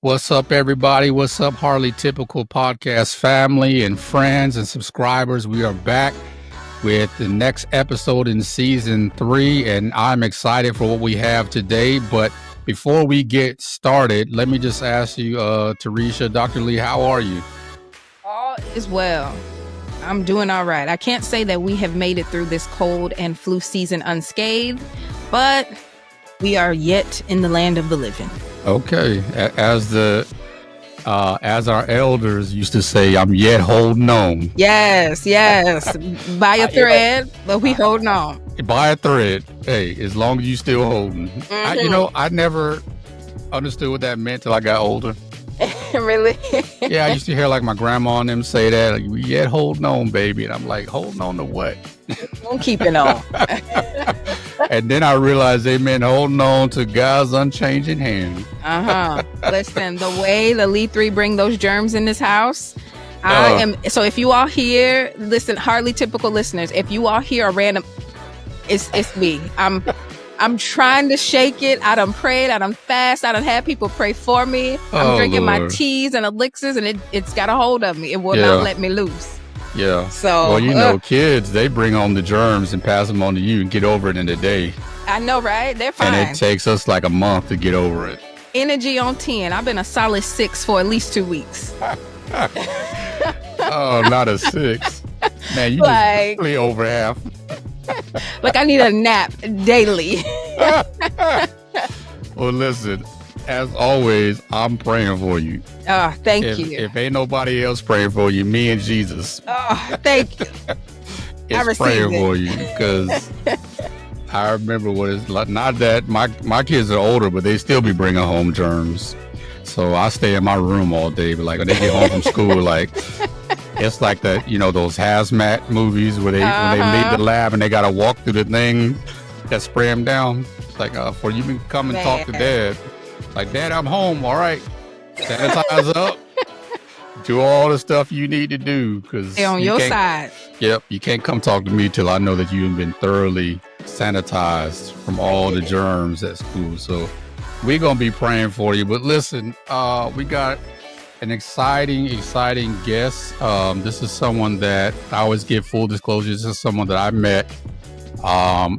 What's up, everybody? What's up, Harley Typical Podcast family and friends and subscribers? We are back with the next episode in season 3, and I'm excited for what we have today. But before we get started, let me just ask you, Terisha, Dr. Lee, how are you? All is well. I'm doing all right. I can't say that we have made it through this cold and flu season unscathed, but we are yet in the land of the living. Okay, as our elders used to say, I'm yet holding on. Yes. By a thread, but we holding on. By a thread. Hey, as long as you still holding. I never understood what that meant till I got older. Really? Yeah, I used to hear like my grandma and them say that, like, we yet holding on, baby. And I'm like, holding on to what? I'm keeping on. And then I realized they meant holding on to God's unchanging hand. Listen, the way the Lee 3 bring those germs in this house, I am. So if you all hear, listen, Hardly Typical listeners, if you all hear a random, it's me. I'm trying to shake it. I done prayed. I done fast. I done had people pray for me. I'm drinking my teas and elixirs, and it's got a hold of me. It will not let me loose. Yeah. So, well, kids, they bring home the germs and pass them on to you and get over it in a day. I know, right? They're fine. And it takes us like a month to get over it. Energy on 10. I've been a solid 6 for at least 2 weeks. Oh, not a 6. Man, you just really over half. Like I need a nap daily. Well, listen, as always, I'm praying for you. Oh, thank you. If ain't nobody else praying for you, me and Jesus. Oh, thank you. It's praying for you because I remember what it's like. Not that my kids are older, but they still be bringing home germs. So I stay in my room all day. But like when they get home from school, like it's like that, those hazmat movies where when they leave the lab and they gotta walk through the thing that spray them down. It's like before you can come and talk to Dad. Like, Dad, I'm home. All right, sanitize up. Do all the stuff you need to do because they're on your side. Yep, you can't come talk to me till I know that you've been thoroughly sanitized from all the germs at school. So we're gonna be praying for you. But listen, we got an exciting guest. This is someone that I always give full disclosure. This is someone that I met.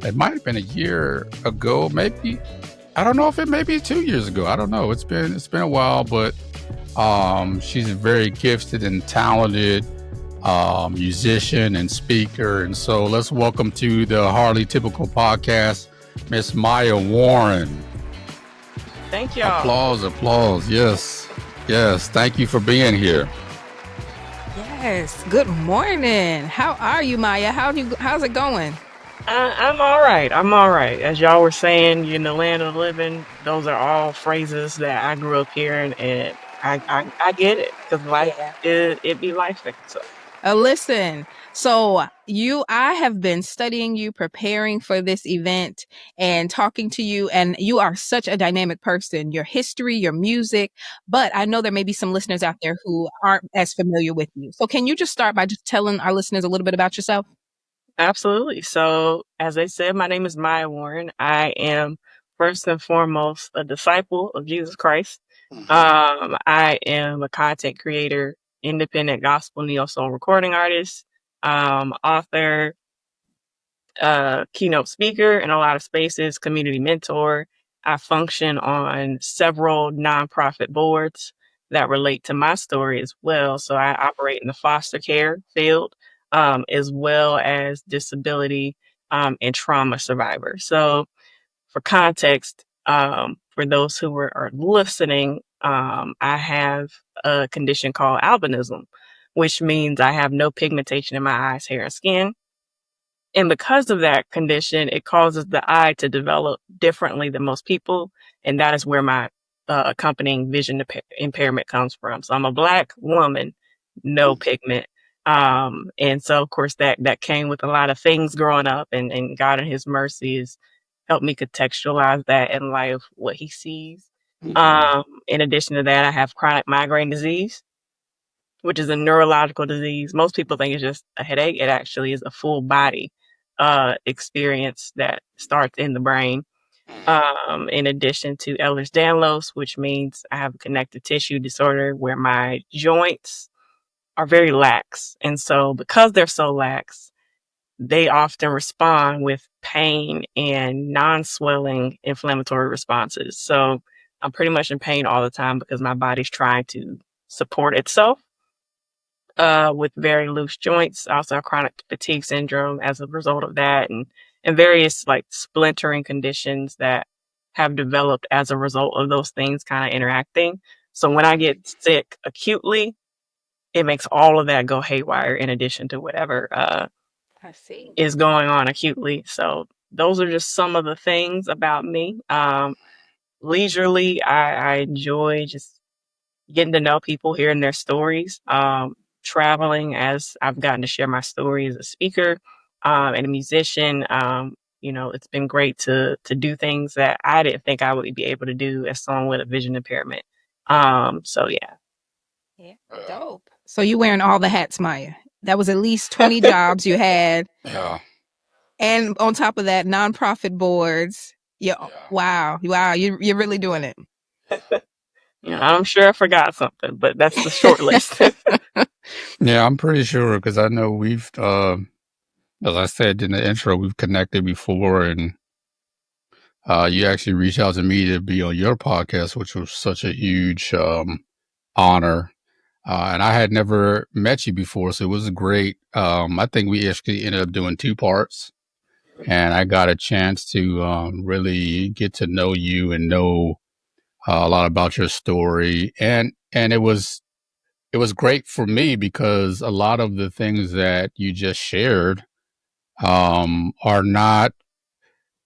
It might have been a year ago, maybe. I don't know if it may be 2 years ago. I don't know. It's been a while, but she's a very gifted and talented musician and speaker. And so let's welcome to the Harley Typical Podcast, Miss Mayia Warren. Thank y'all. Applause. Yes. Thank you for being here. Yes. Good morning. How are you, Mayia? How's it going? I'm all right. As y'all were saying, you're in the land of the living. Those are all phrases that I grew up hearing, and I get it because life it be life. So. Listen, so I have been studying you, preparing for this event and talking to you, and you are such a dynamic person, your history, your music, but I know there may be some listeners out there who aren't as familiar with you. So can you just start by just telling our listeners a little bit about yourself? Absolutely. So as I said, my name is Mayia Warren. I am first and foremost a disciple of Jesus Christ. I am a content creator, independent gospel neo-soul recording artist, author, keynote speaker in a lot of spaces, community mentor. I function on several nonprofit boards that relate to my story as well. So I operate in the foster care field, as well as disability and trauma survivors. So for context, for those who are listening, I have a condition called albinism, which means I have no pigmentation in my eyes, hair, and skin. And because of that condition, it causes the eye to develop differently than most people. And that is where my accompanying vision impairment comes from. So I'm a Black woman, no pigment. And so, of course, that came with a lot of things growing up, and God in his mercy has helped me contextualize that in light of what he sees. In addition to that, I have chronic migraine disease, which is a neurological disease. Most people think it's just a headache. It actually is a full body experience that starts in the brain. In addition to Ehlers-Danlos, which means I have a connective tissue disorder where my joints are very lax. And so because they're so lax, they often respond with pain and non-swelling inflammatory responses. So I'm pretty much in pain all the time because my body's trying to support itself with very loose joints. I also have chronic fatigue syndrome as a result of that, and various like splintering conditions that have developed as a result of those things kind of interacting. So when I get sick acutely, it makes all of that go haywire in addition to whatever I see. is going on acutely. So those are just some of the things about me. Leisurely, I enjoy just getting to know people, hearing their stories, traveling as I've gotten to share my story as a speaker and a musician. It's been great to do things that I didn't think I would be able to do as someone with a vision impairment. So yeah. Yeah. Dope. So you wearing all the hats, Mayia. That was at least 20 jobs you had. Yeah. And on top of that, nonprofit boards. Yeah. Wow. You're really doing it. I'm sure I forgot something, but that's the short list. Yeah, I'm pretty sure because I know we've, as I said in the intro, we've connected before, and you actually reached out to me to be on your podcast, which was such a huge honor. And I had never met you before, so it was great. I think we actually ended up doing 2 parts, and I got a chance to really get to know you and know a lot about your story, and it was great for me because a lot of the things that you just shared are not,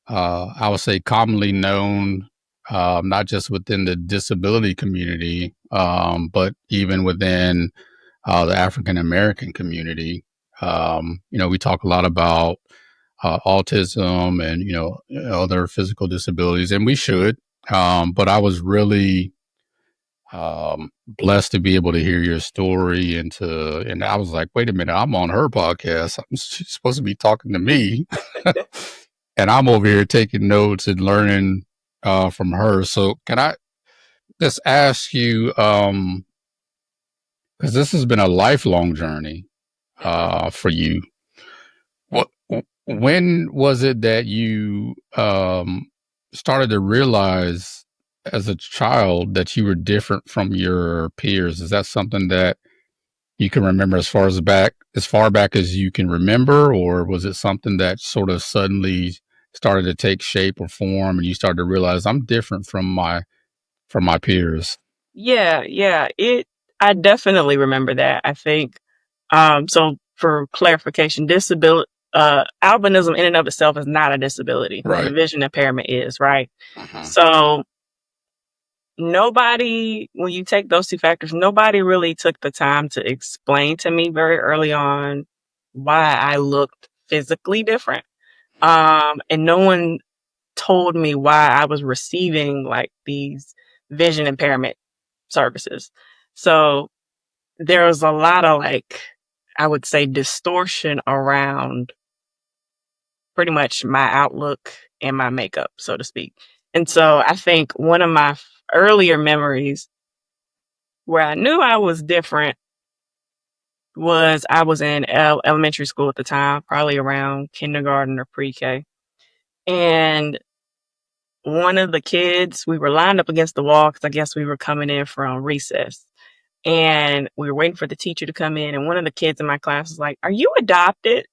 I would say, commonly known, not just within the disability community, but even within the African American community. We talk a lot about autism and other physical disabilities, and we should. But I was really blessed to be able to hear your story and I was like, wait a minute, I'm on her podcast. She's supposed to be talking to me. And I'm over here taking notes and learning from her. So can I just ask you, because this has been a lifelong journey for you. What when was it that you started to realize as a child that you were different from your peers? Is that something that you can remember as far back as you can remember, or was it something that sort of suddenly started to take shape or form, and you started to realize I'm different from my peers? Yeah. I definitely remember that. I think, so for clarification, albinism in and of itself is not a disability. Right. The vision impairment is, right? Uh-huh. So nobody, when you take those 2 factors, nobody really took the time to explain to me very early on why I looked physically different. And no one told me why I was receiving like these vision impairment services. So there was a lot of like, I would say, distortion around pretty much my outlook and my makeup, so to speak. And so I think one of my earlier memories where I knew I was different was I was in elementary school at the time, probably around kindergarten or pre-K. And one of the kids, we were lined up against the wall because I guess we were coming in from recess. And we were waiting for the teacher to come in. And one of the kids in my class was like, "Are you adopted?"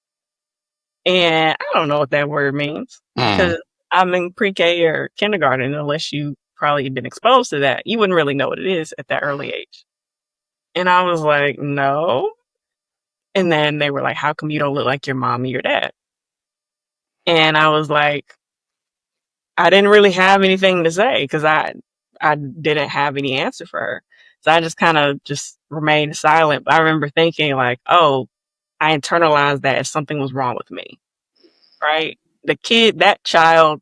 And I don't know what that word means because I'm in pre-K or kindergarten. Unless you probably been exposed to that, you wouldn't really know what it is at that early age. And I was like, "No." And then they were like, "How come you don't look like your mom or your dad?" And I was like, I didn't really have anything to say because I didn't have any answer for her. So I just kind of just remained silent. But I remember thinking like, oh, I internalized that as something was wrong with me, right? That child,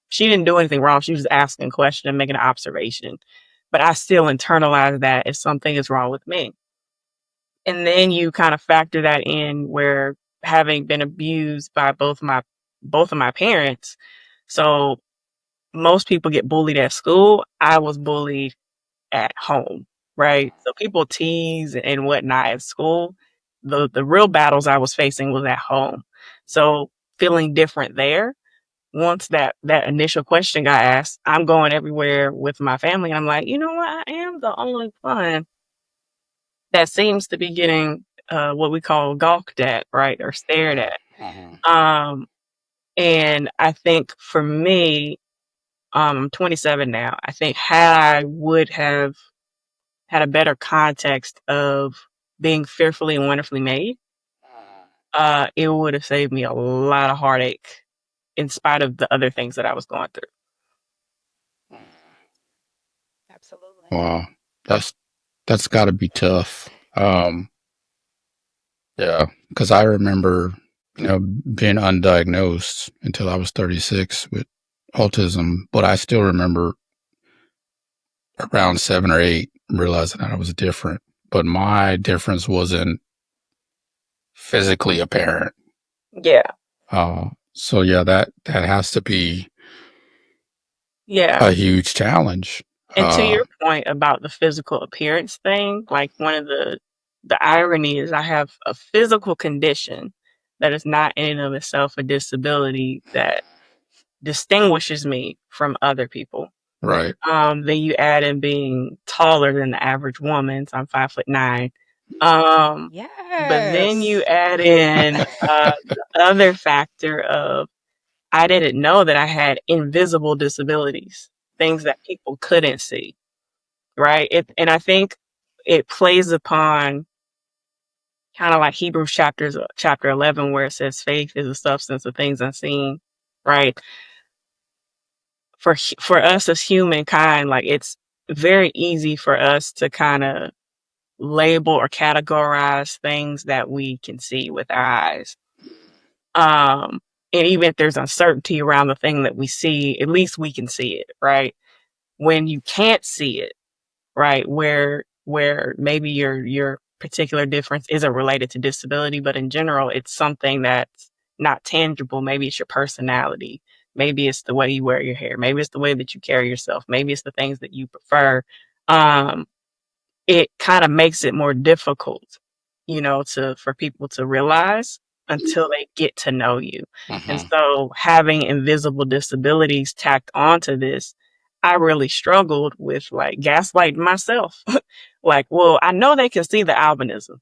she didn't do anything wrong. She was asking a question and making an observation. But I still internalized that as something is wrong with me. And then you kind of factor that in where having been abused by both of my parents. So most people get bullied at school. I was bullied at home, right? So people tease and whatnot at school. The real battles I was facing was at home. So feeling different there. Once that initial question got asked, I'm going everywhere with my family. And I'm like, you know what? I am the only one that seems to be getting what we call gawked at, right? Or stared at. And I think for me, I'm 27 now. I think had I would have had a better context of being fearfully and wonderfully made, it would have saved me a lot of heartache in spite of the other things that I was going through. Absolutely. Wow. That's got to be tough. Yeah, because I remember, being undiagnosed until I was 36 with autism, but I still remember around 7 or 8 realizing that I was different, but my difference wasn't physically apparent. Yeah. So yeah, that has to be Yeah. a huge challenge. And to your point about the physical appearance thing, like one of the irony is I have a physical condition that is not in and of itself a disability that distinguishes me from other people. Right. Then you add in being taller than the average woman, so I'm 5'9". Yes. But then you add in the other factor of I didn't know that I had invisible disabilities, things that people couldn't see, right? And I think it plays upon kind of like Hebrews chapter 11, where it says faith is the substance of things unseen, right? For us as humankind, like it's very easy for us to kind of label or categorize things that we can see with our eyes. And even if there's uncertainty around the thing that we see, at least we can see it, right? When you can't see it, right, where maybe your particular difference isn't related to disability, but in general, it's something that's not tangible. Maybe it's your personality. Maybe it's the way you wear your hair. Maybe it's the way that you carry yourself. Maybe it's the things that you prefer. It kind of makes it more difficult, for people to realize until they get to know you. And so having invisible disabilities tacked onto this, I really struggled with like gaslighting myself. Like, well, I know they can see the albinism,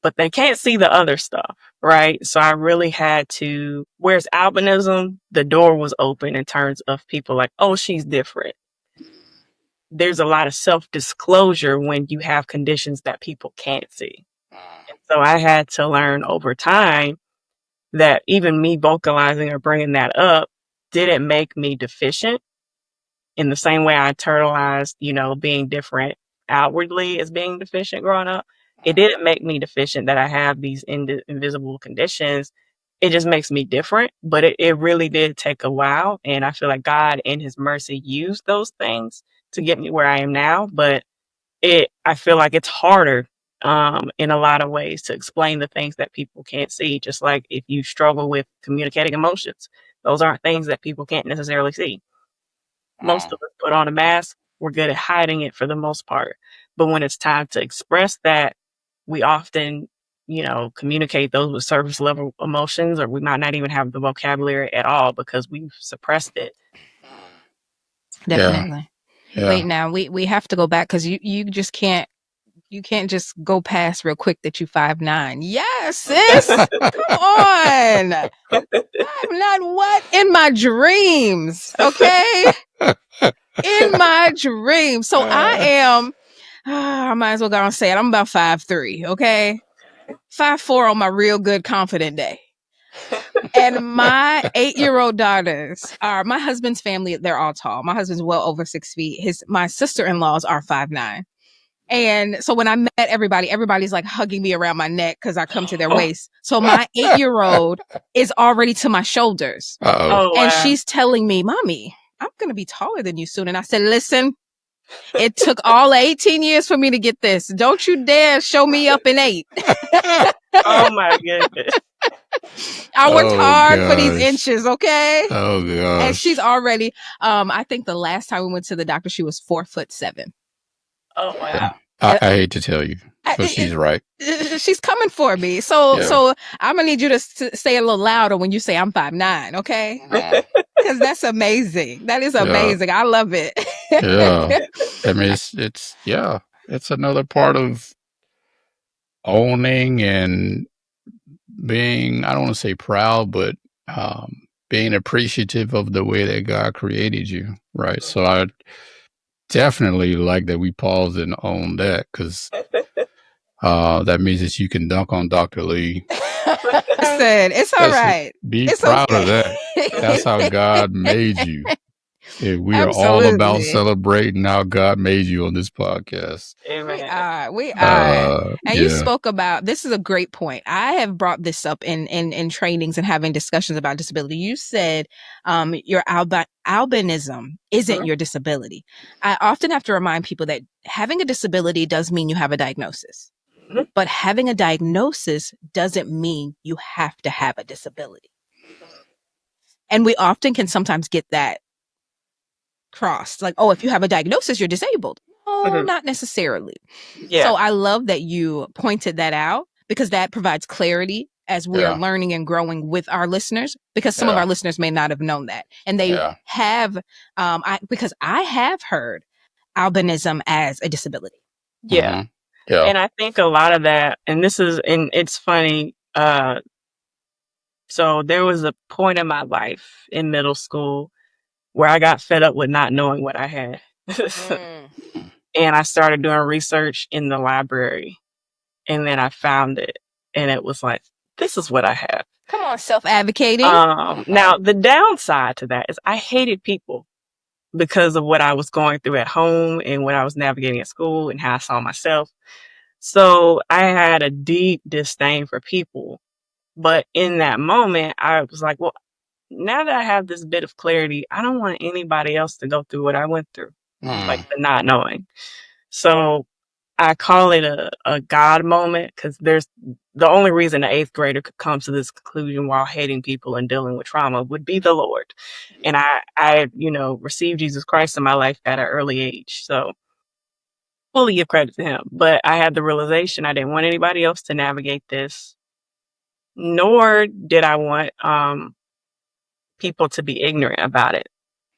but they can't see the other stuff, right? So I really had to, whereas albinism, the door was open in terms of people like, oh, she's different. There's a lot of self-disclosure when you have conditions that people can't see. And so I had to learn over time that even me vocalizing or bringing that up didn't make me deficient in the same way I internalized, being different outwardly as being deficient growing up. It didn't make me deficient that I have these invisible conditions. It just makes me different, but it really did take a while. And I feel like God in his mercy used those things to get me where I am now. But I feel like it's harder in a lot of ways to explain the things that people can't see. Just like if you struggle with communicating emotions, those aren't things that people can't necessarily see. Most of us put on a mask. We're good at hiding it for the most part. But when it's time to express that, we often, communicate those with surface level emotions, or we might not even have the vocabulary at all because we've suppressed it. Definitely. Yeah. Wait, now we have to go back because you just can't just go past real quick that you 5'9". Yes, sis. Come on. 5'9" what? In my dreams. Okay. In my dreams. So I might as well go and say it. I'm about 5'3", okay? 5'4" on my real good confident day. And my 8-year-old daughters are my husband's family. They're all tall. My husband's well over 6 feet. My sister-in-laws are 5'9". And so when I met everybody's like hugging me around my neck because I come to their waist. So my 8-year-old is already to my shoulders. Oh, wow. And she's telling me, Mommy, I'm going to be taller than you soon. And I said, listen, it took all 18 years for me to get this. Don't you dare show me up in 8. Oh my goodness. I worked Oh hard for these gosh. inches, okay? Oh And gosh. she's already, I think the last time we went to the doctor, she was 4'7". Oh Yeah. wow. I hate to tell you, but she's right. She's coming for me. So, Yeah. I'm gonna need you to say a little louder when you say I'm 5'9", okay? Wow. Because that's amazing. That is Yeah. amazing. I love it. Yeah. I mean, it's yeah, it's another part of owning and being, I don't want to say proud, but being appreciative of the way that God created you, right? So I definitely like that we paused and own that, because that means that you can dunk on Dr. Lee. Listen, it's all That's right. Be It's proud of okay. that. That's how God made you. And we are all about Absolutely. celebrating how God made you on this podcast. Amen. We are. And you Yeah. spoke about, this is a great point. I have brought this up in trainings and having discussions about disability. You said your albinism isn't Mhm. your disability. I often have to remind people that having a disability does mean you have a diagnosis. Mhm. But having a diagnosis doesn't mean you have to have a disability. And we often can sometimes get that crossed. Like, oh, if you have a diagnosis, you're disabled. No, Mhm. not necessarily. Yeah. So I love that you pointed that out, because that provides clarity as we are Yeah. learning and growing with our listeners, because some of Yeah. our listeners may not have known that. And they Yeah. have, because I have heard albinism as a disability. Yeah. Mhm. Yeah. And I think a lot of that, and it's funny, so there was a point in my life in middle school where I got fed up with not knowing what I had. And I started doing research in the library, and then I found it, and it was like, this is what I have. Come on, self-advocating. Now the downside to that is I hated people because of what I was going through at home and what I was navigating at school and how I saw myself. So I had a deep disdain for people. But in that moment, I was like, well, now that I have this bit of clarity, I don't want anybody else to go through what I went through, like the not knowing. So I call it a God moment, because there's the only reason an eighth grader could come to this conclusion while hating people and dealing with trauma would be the Lord. And I received Jesus Christ in my life at an early age. So fully give credit to him. But I had the realization I didn't want anybody else to navigate this, nor did I want people to be ignorant about it.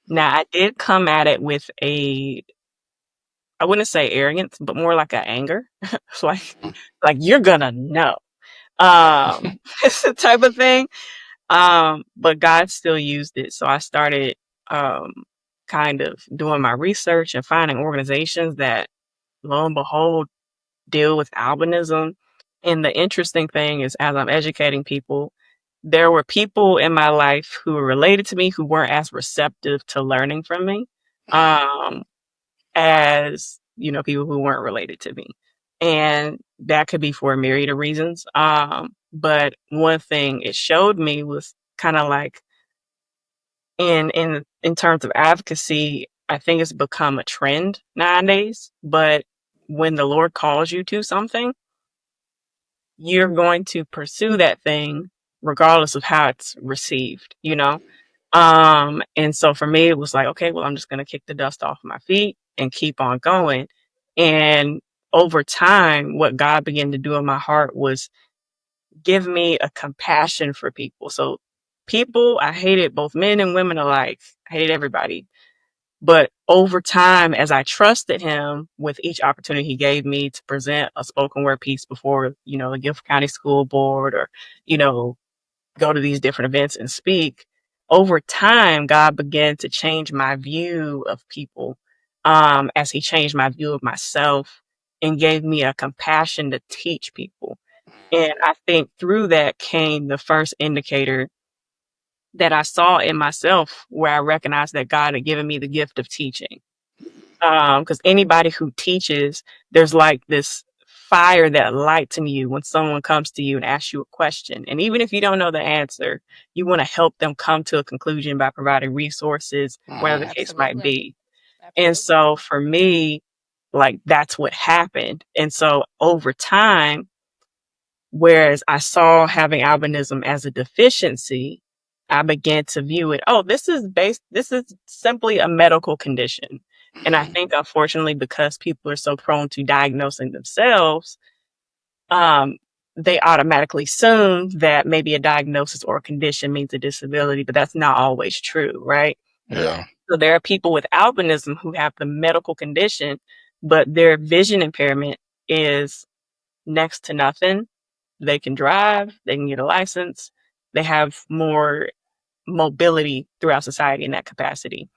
Now, I did come at it with I wouldn't say arrogance, but more like an anger. It's like you're gonna know. It's the type of thing. But God still used it. So I started kind of doing my research and finding organizations that, lo and behold, deal with albinism. And the interesting thing is, as I'm educating people, there were people in my life who were related to me who weren't as receptive to learning from me, as people who weren't related to me. And that could be for a myriad of reasons. But one thing it showed me was kind of like, in terms of advocacy, I think it's become a trend nowadays. But when the Lord calls you to something, you're going to pursue that thing regardless of how it's received. And so for me, it was like, okay, well, I'm just going to kick the dust off my feet and keep on going. And over time, what God began to do in my heart was give me a compassion for people. So people, I hated both men and women alike. I hated everybody. But over time, as I trusted him with each opportunity he gave me to present a spoken word piece before, the Guilford County School Board, or, go to these different events and speak, over time, God began to change my view of people, as he changed my view of myself and gave me a compassion to teach people. And I think through that came the first indicator that I saw in myself, where I recognized that God had given me the gift of teaching. Because anybody who teaches, there's like this fire that lights in you when someone comes to you and asks you a question. And even if you don't know the answer, you want to help them come to a conclusion by providing resources, whatever the case might Absolutely. be. And so for me, like, that's what happened. And so over time, Whereas I saw having albinism as a deficiency, I began to view it, oh, this is simply a medical condition. And I think, unfortunately, because people are so prone to diagnosing themselves, um, they automatically assume that maybe a diagnosis or a condition means a disability, but that's not always true, right? Yeah. So there are people with albinism who have the medical condition, but their vision impairment is next to nothing. They can drive, they can get a license, they have more mobility throughout society in that capacity.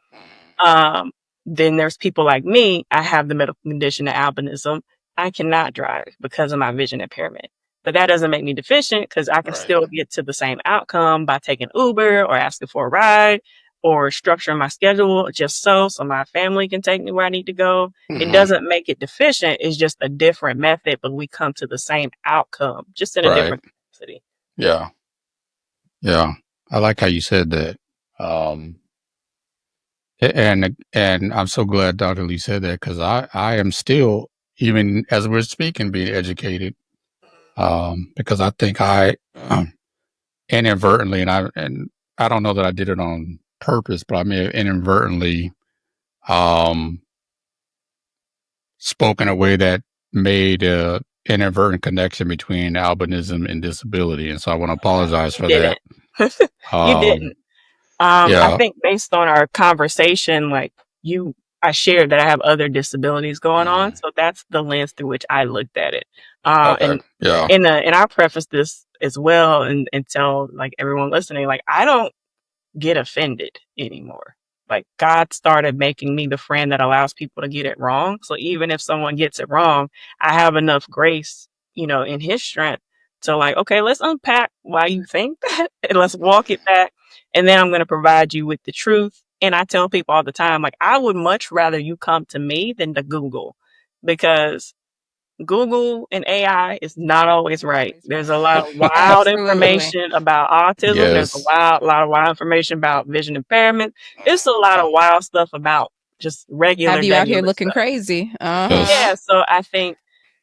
Um, then there's people like me. I have the medical condition of albinism. I cannot drive because of my vision impairment. But that doesn't make me deficient because I can Right. still get to the same outcome by taking Uber or asking for a ride or structuring my schedule just so my family can take me where I need to go. It doesn't make it deficient. It's just a different method, but we come to the same outcome, just in a Right. different capacity. Yeah. Yeah. I like how you said that. And I'm so glad Dr. Lee said that because I am still, even as we're speaking, being educated. Because I think I inadvertently, and I don't know that I did it on purpose, but I may have inadvertently um, spoke in a way that made a inadvertent connection between albinism and disability, and so I want to apologize You for that. didn't. You didn't. I Yeah. think based on our conversation, like I shared that I have other disabilities going on. So that's the lens through which I looked at it. Okay. And Yeah. and I'll preface this as well and tell like everyone listening, like I don't get offended anymore. Like God started making me the friend that allows people to get it wrong. So even if someone gets it wrong, I have enough grace, in his strength to like, okay, let's unpack why you think that and let's walk it back. And then I'm going to provide you with the truth. And I tell people all the time, like, I would much rather you come to me than to Google because Google and AI is not always right. There's a lot of wild Absolutely. information about autism. There's a Yes. lot of wild information about vision impairment. It's a lot of wild stuff about just regular Have you out here degular looking stuff. crazy? Yes. Yeah, so I think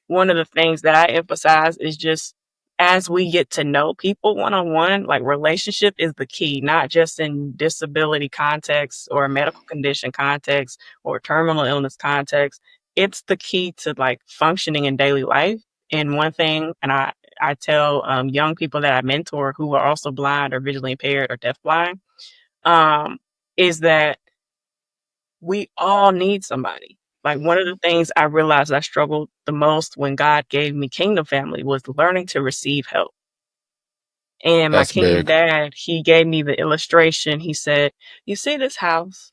one of the things that I emphasize is just as we get to know people one on one, like relationship is the key, not just in disability context or medical condition context or terminal illness context. It's the key to like functioning in daily life. And one thing, and I tell young people that I mentor who are also blind or visually impaired or deafblind, um, is that we all need somebody. Like one of the things I realized I struggled the most when God gave me kingdom family was learning to receive help. And my That's kingdom big. dad, he gave me the illustration. He said, "You see this house?"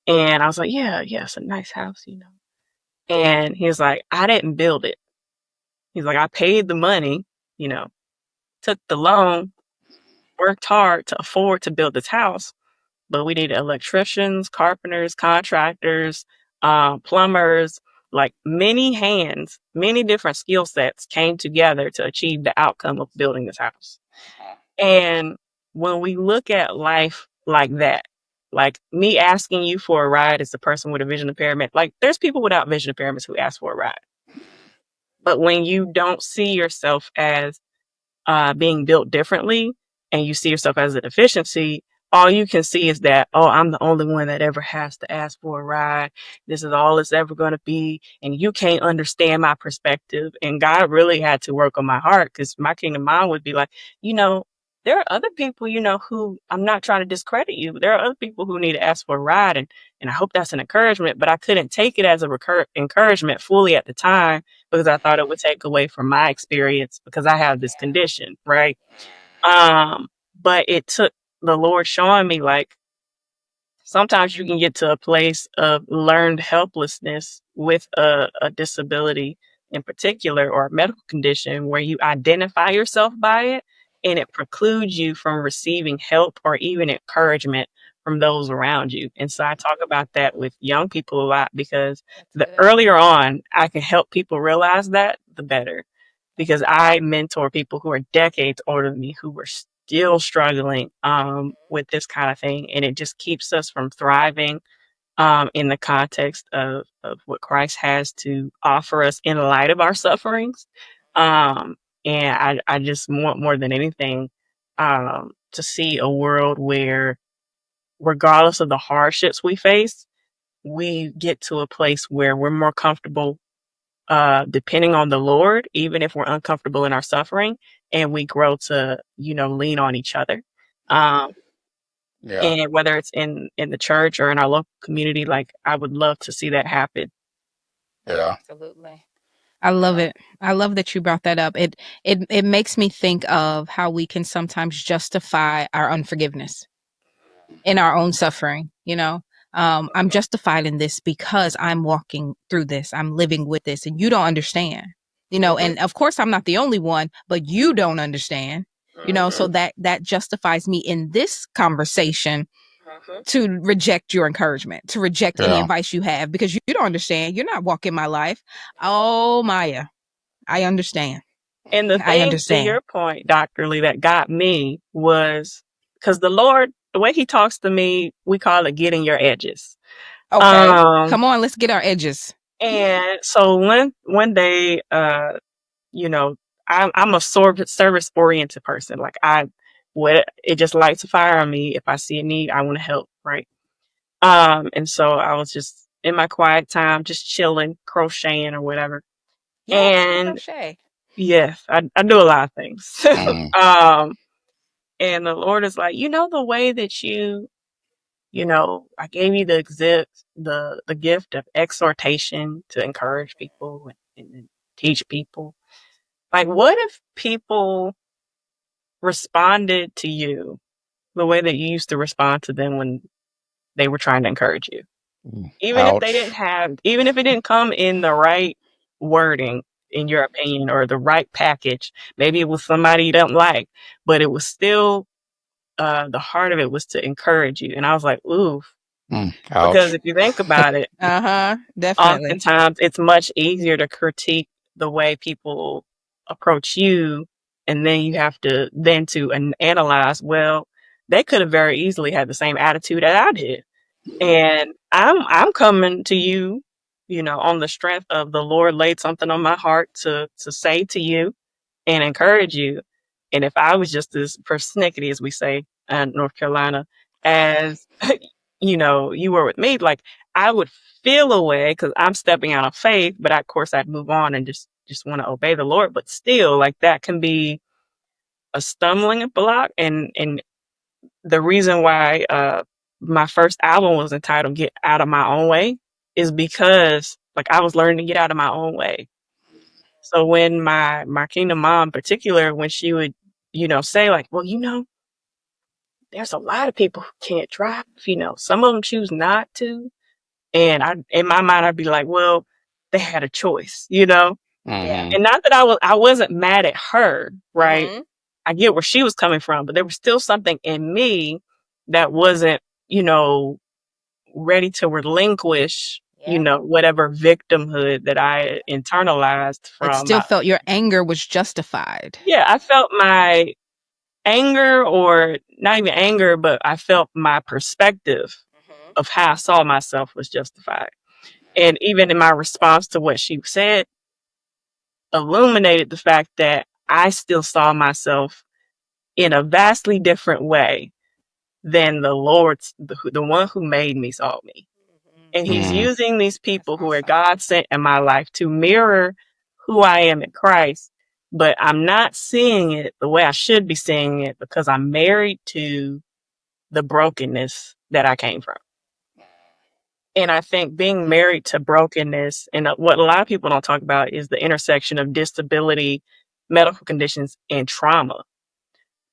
And I was like, "Yeah, yeah, it's a nice house." And he was like, "I didn't build it." He's like, "I paid the money, you know, took the loan, worked hard to afford to build this house. But we needed electricians, carpenters, contractors, plumbers, like many hands, many different skill sets came together to achieve the outcome of building this house." And when we look at life like that, like me asking you for a ride as a person with a vision impairment, like there's people without vision impairments who ask for a ride. But when you don't see yourself as being built differently and you see yourself as a deficiency, all you can see is that, oh, I'm the only one that ever has to ask for a ride. This is all it's ever going to be. And you can't understand my perspective. And God really had to work on my heart because my kingdom mind would be like, you know, there are other people, who I'm not trying to discredit you. There are other people who need to ask for a ride. And I hope that's an encouragement, but I couldn't take it as a encouragement fully at the time because I thought it would take away from my experience because I have this condition, right? But it took the Lord showing me like sometimes you can get to a place of learned helplessness with a disability in particular or a medical condition where you identify yourself by it and it precludes you from receiving help or even encouragement from those around you. And so I talk about that with young people a lot because the earlier on I can help people realize that, the better. Because I mentor people who are decades older than me who were still struggling with this kind of thing. And it just keeps us from thriving in the context of what Christ has to offer us in light of our sufferings. Um, And I just want more than anything to see a world where, regardless of the hardships we face, we get to a place where we're more comfortable depending on the Lord, even if we're uncomfortable in our suffering, and we grow to, lean on each other. Um, Yeah. and whether it's in the church or in our local community, like, I would love to see that happen. Yeah. Absolutely. I love it. I love that you brought that up. It makes me think of how we can sometimes justify our unforgiveness in our own suffering, I'm justified in this because I'm walking through this. I'm living with this and you don't understand. And of course I'm not the only one, but you don't understand. So that justifies me in this conversation to reject your encouragement, to reject any Yeah. advice you have because you don't understand. You're not walking my life. Oh, Maya, I understand. And the I thing, to understand. your point, Dr. Lee, that got me was because the Lord, the way he talks to me, we call it getting your edges. Okay. Um, Come on, let's get our edges. and so one day, I'm a service oriented person. Like, it just lights a fire on me. If I see a need, I want to help. Right. And so I was just in my quiet time, just chilling, crocheting or whatever. Yes, And crochet. yes, I do a lot of things. Mhm. And the Lord is like, the way that I gave you the gift of exhortation to encourage people and teach people. Like, what if people responded to you the way that you used to respond to them when they were trying to encourage you? Even if Ouch. even if it didn't come in the right wording, in your opinion, or the right package, maybe it was somebody you don't like, but it was still, the heart of it was to encourage you. And I was like, ooh, because Ouch. if you think about it, Definitely. oftentimes it's much easier to critique the way people approach you, and then you have to analyze, well, they could have very easily had the same attitude that I did. And I'm coming to you, on the strength of the Lord laid something on my heart to say to you and encourage you. And if I was just as persnickety, as we say in North Carolina, as you were with me, like, I would feel a way because I'm stepping out of faith, but of course I'd move on and just want to obey the Lord. But still, like, that can be a stumbling block. And the reason why my first album was entitled "Get Out of My Own Way" is because, like, I was learning to get out of my own way. So when my kingdom mom in particular, when she would, say, like, well, there's a lot of people who can't drive, some of them choose not to. And in my mind, I'd be like, well, they had a choice, Yeah. and not that I wasn't mad at her, right? I get where she was coming from, but there was still something in me that wasn't, ready to relinquish, Yeah. whatever victimhood that I internalized It from still felt your anger was justified. yeah, I felt my anger, or not even anger, but I felt my perspective of how I saw myself was justified. And even in my response to what she said, illuminated the fact that I still saw myself in a vastly different way than the Lord's, the one who made me, saw me. And he's using these people who are God sent in my life to mirror who I am in Christ. But I'm not seeing it the way I should be seeing it because I'm married to the brokenness that I came from. And I think being married to brokenness, and what a lot of people don't talk about, is the intersection of disability, medical conditions, and trauma.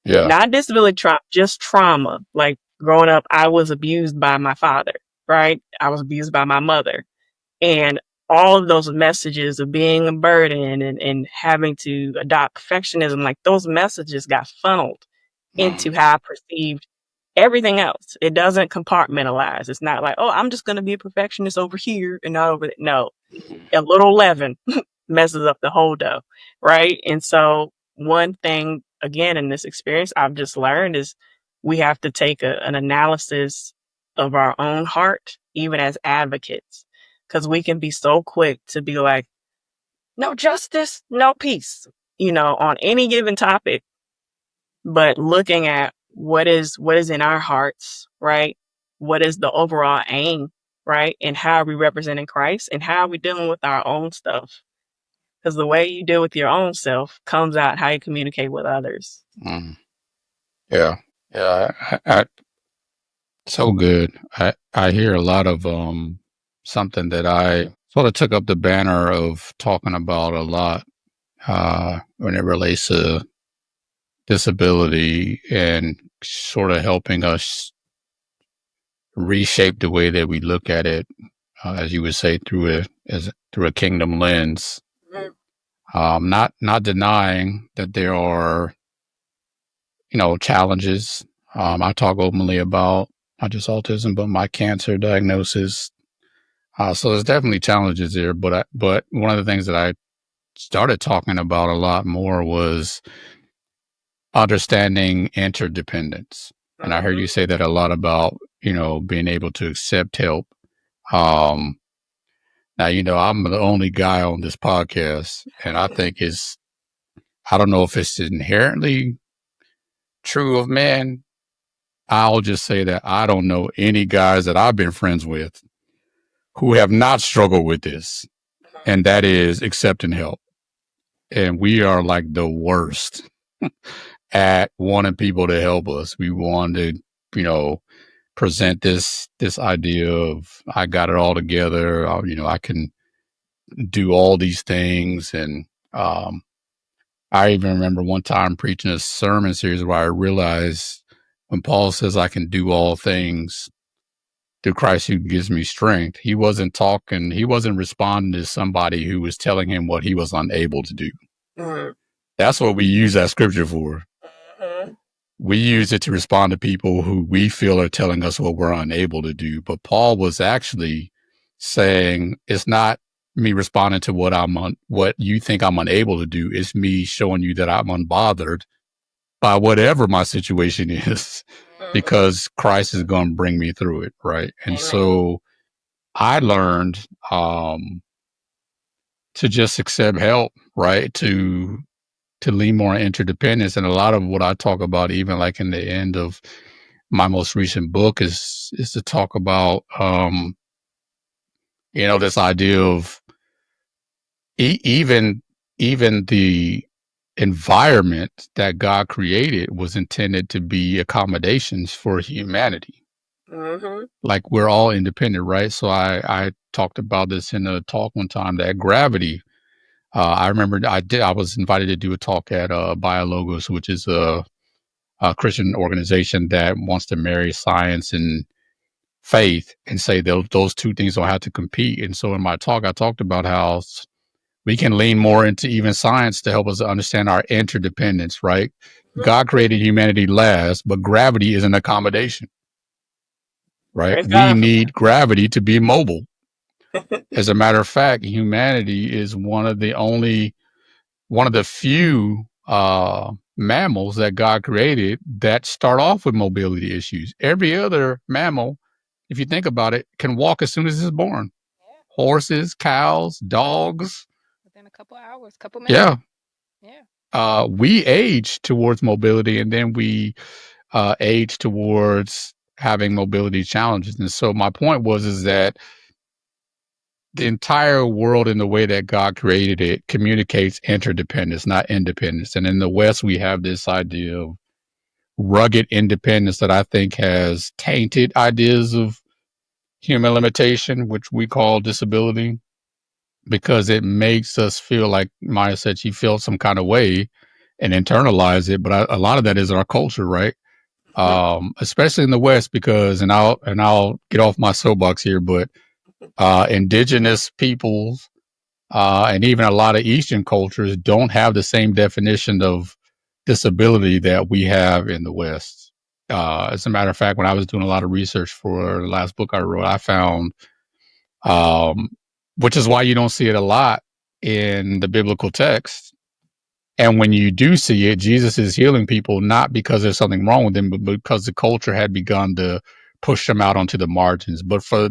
Yeah. Not disability trauma, just trauma. Like, growing up, I was abused by my father, right? I was abused by my mother. And all of those messages of being a burden and having to adopt perfectionism, like, those messages got funneled into how I perceived everything else. It doesn't compartmentalize. It's not like, oh, I'm just going to be a perfectionist over here and not over there. No, a little leaven messes up the whole dough, right? And so one thing, again, in this experience I've just learned is we have to take an analysis of our own heart, even as advocates, because we can be so quick to be like, no justice, no peace. on any given topic, but looking at what is in our hearts, right? What is the overall aim, right? And how are we representing Christ, and how are we dealing with our own stuff? Because the way you deal with your own self comes out how you communicate with others. Yeah. So good. I hear a lot of something that I sort of took up the banner of talking about a lot when it relates to disability and sort of helping us reshape the way that we look at it, as you would say, through a kingdom lens. Not denying that there are challenges. I talk openly about not just autism, but my cancer diagnosis. So there's definitely challenges there. But one of the things that I started talking about a lot more was understanding interdependence. And I heard you say that a lot about, being able to accept help. Now, I'm the only guy on this podcast, and I think I don't know if it's inherently true of men. I'll just say that I don't know any guys that I've been friends with who have not struggled with this, and that is accepting help. And we are like the worst at wanting people to help us. We want to, present this idea of I got it all together. I can do all these things. And I even remember one time preaching a sermon series where I realized when Paul says I can do all things through Christ who gives me strength, he wasn't responding to somebody who was telling him what he was unable to do. That's what we use that scripture for. We use it to respond to people who we feel are telling us what we're unable to do. But Paul was actually saying it's not me responding to what you think I'm unable to do. It's me showing you that I'm unbothered by whatever my situation is, because Christ is going to bring me through it. Right. And so I learned, to just accept help, right. To lean more on interdependence. And a lot of what I talk about, even like in the end of my most recent book, is to talk about, this idea of even the environment that God created was intended to be accommodations for humanity. Like we're all independent, right? So I talked about this in a talk one time, that gravity. I remember I was invited to do a talk at BioLogos, which is a Christian organization that wants to marry science and faith and say those two things don't have to compete. And so in my talk, I talked about how we can lean more into even science to help us understand our interdependence, right? God created humanity last, but gravity is an accommodation, right? We need gravity to be mobile. As a matter of fact, humanity is one of the few mammals that God created that start off with mobility issues. Every other mammal, if you think about it, can walk as soon as it's born. Yeah. Horses, cows, dogs. Within a couple hours, couple minutes. Yeah. We age towards mobility, and then we age towards having mobility challenges. And so my point is that the entire world, in the way that God created it, communicates interdependence, not independence. And in the West, we have this idea of rugged independence that I think has tainted ideas of human limitation, which we call disability, because it makes us feel like Maya said she felt some kind of way and internalize it. But a lot of that is our culture, right? Especially in the West, because and I'll get off my soapbox here, but indigenous peoples and even a lot of Eastern cultures don't have the same definition of disability that we have in the West. As a matter of fact, when I was doing a lot of research for the last book I wrote, I found, which is why you don't see it a lot in the biblical text. And when you do see it, Jesus is healing people not because there's something wrong with them, but because the culture had begun to push them out onto the margins. But for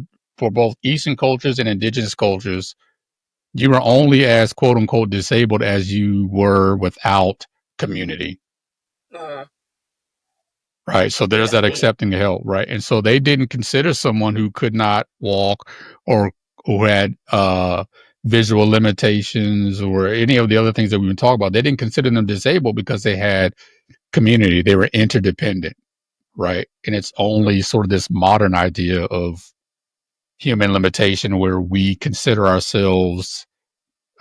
both Eastern cultures and indigenous cultures, You were only as quote unquote disabled as you were without community. Uh, Right. So there's yeah. that accepting help. Right. And so they didn't consider someone who could not walk or who had visual limitations or any of the other things that we've been talking about. They didn't consider them disabled because they had community. They were interdependent. Right. And it's only sort of this modern idea of human limitation where we consider ourselves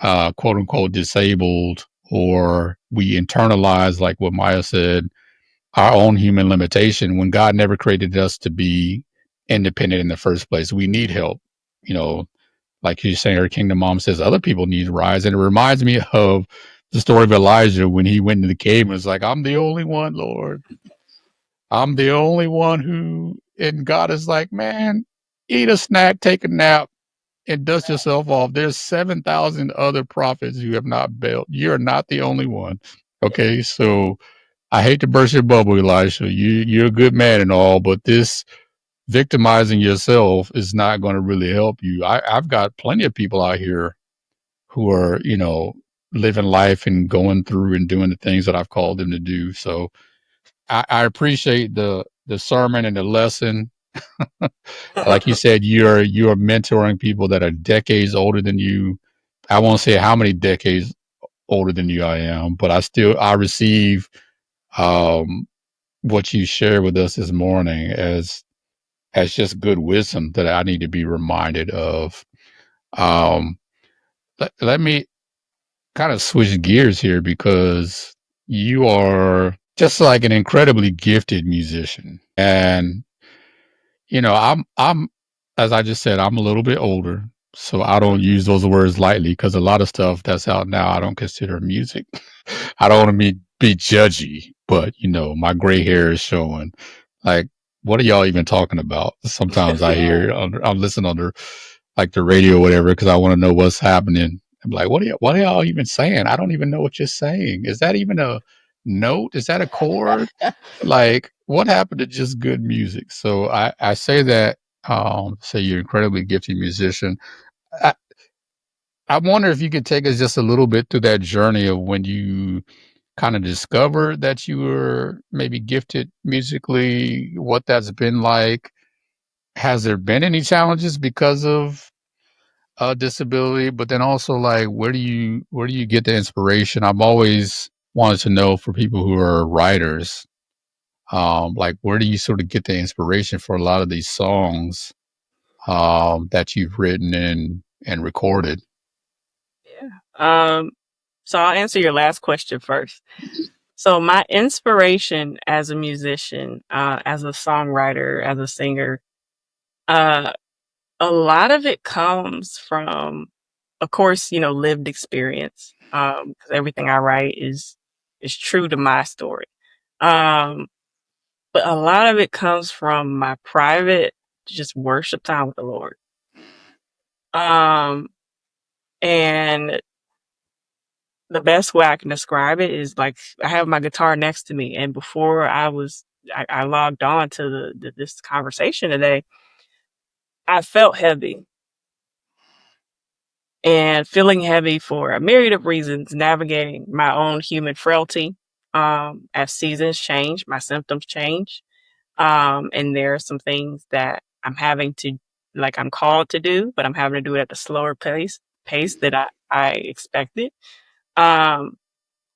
quote unquote disabled, or we internalize, like what Maya said, our own human limitation when God never created us to be independent in the first place. We need help. You know, like you're saying, our kingdom mom says other people need to rise. And it reminds me of the story of Elijah when he went into the cave and was like, I'm the only one, Lord. I'm the only one who, and God is like, man, eat a snack, take a nap, and dust yourself off. There's 7,000 other prophets you have not built. You're not the only one. Okay. So I hate to burst your bubble, Elisha. You're a good man and all, but this victimizing yourself is not going to really help you. I've got plenty of people out here who are, living life and going through and doing the things that I've called them to do. So I appreciate the sermon and the lesson. Like you said, you're mentoring people that are decades older than you. I won't say how many decades older than you I am, but I receive um, what you shared with us this morning as just good wisdom that I need to be reminded of. Um, let me kind of switch gears here because you are just like an incredibly gifted musician, and I'm as I just said, I'm a little bit older, so I don't use those words lightly because a lot of stuff that's out now I don't consider music. I don't want to be judgy, but my gray hair is showing. Like, what are y'all even talking about? Sometimes I hear I'm listening on the radio or whatever because I want to know what's happening. I'm like, what are y'all even saying? I don't even know what you're saying. Is that even a note? Is that a chord? Like, what happened to just good music? So I say that say you're an incredibly gifted musician. I, I wonder if you could take us just a little bit through that journey of when you kind of discovered that you were maybe gifted musically, what that's been like. Has there been any challenges because of disability? But then also, like, where do you get the inspiration? I've always wanted to know for people who are writers, like, where do you sort of get the inspiration for a lot of these songs that you've written and recorded? Yeah. So I'll answer your last question first. So my inspiration as a musician, as a songwriter, as a singer, uh, a lot of it comes from, of course, lived experience. Because everything I write is true to my story. Um, but a lot of it comes from my private, just worship time with the Lord. Um, and the best way I can describe it is like I have my guitar next to me, and before I logged on to this conversation today, I felt heavy, and feeling heavy for a myriad of reasons, navigating my own human frailty. As seasons change, my symptoms change, and there are some things that I'm having to, like, I'm called to do, but I'm having to do it at the slower pace that I expected. Um,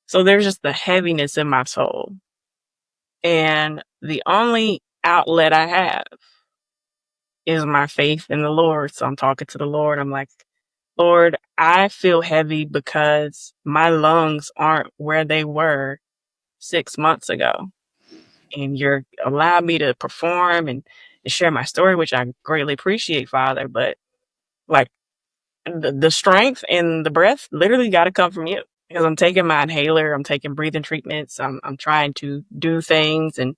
so there's just the heaviness in my soul. And the only outlet I have is my faith in the Lord. So I'm talking to the Lord. I'm like, Lord, I feel heavy because my lungs aren't where they were 6 months ago. And you're allowed me to perform and share my story, which I greatly appreciate, Father. But like the strength and the breath literally got to come from you, because I'm taking my inhaler, I'm taking breathing treatments, I'm trying to do things and